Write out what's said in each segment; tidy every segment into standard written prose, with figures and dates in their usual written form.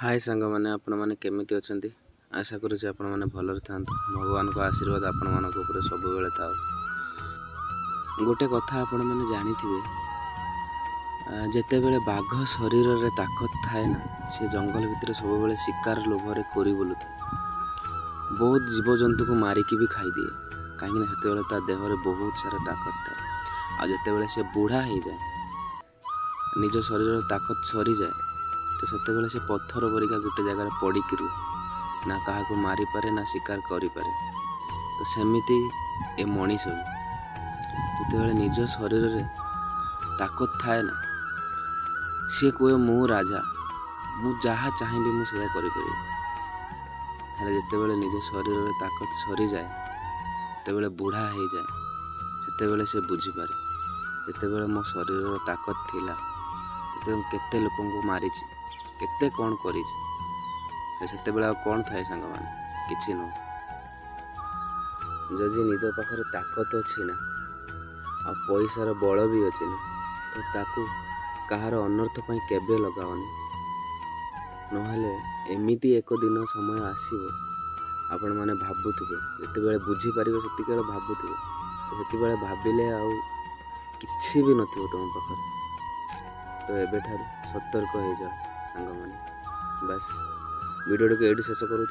हाय सांग मैंने आपण मैंने केमिति अछंती आशा करूँ आपण मैंने भलरे था भगवान को आशीर्वाद आपण मान सब बेले था। गोटे कथा आपण मैंने जानी जिते बेले बाघ शरीर रे ताकत थाए ना से जंगल भितर सब बेले शिकार लोभरे खोरी बुलू था। बहुत जीवजंतु को मारिकी भी खाई दिए कहीं से ता देहरे बहुत सारा ताकत था। आ जिते बेले से बुढ़ा हो जाए निज शरीर ताकत सरी जाए तो सेते से पत्थर परिका गोटे जगह पड़िकी रुहे ना क्या को मारी पारे ना शिकार करि पारे। तो सेमिति ए मनीष जिते निज शरीर रे ताकत थाए ना सी कहे मु राजा मु जहाँ चाहिए मुझे करी जिते निज शरीर रे ताकत सरी जाए जिते बुढ़ा हो जाए से से बुझीपारे जिते मो शरीर ताकत थिला केते लोक को मारी केते कौन करी से कौन थाए सांग मान किछि न जदि निज पाखरे ताकत अच्छी ना आ पैसार बल भी अच्छी ना तो ताकू कहार अनर्थ पई केबे लगाओनी नहेले एमिति एक दिन समय आसीबो आपण माने भाबुथिबे जते बुझी पारिबे सेति केले भाबुथिबे तो सेति बेले भाबिले आउ किछि भी नथिबो तुम पाखरे। तो एबे ठार सतर्क हो जाओ सांग माने। बस वीडियो को एडी शेष करूँ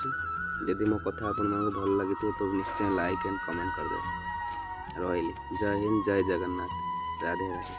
जदि मो कथा आपण मानको भल लगी तो निश्चय लाइक एंड कमेंट कर दे। रही जय हिंद जय जगन्नाथ राधे राधे।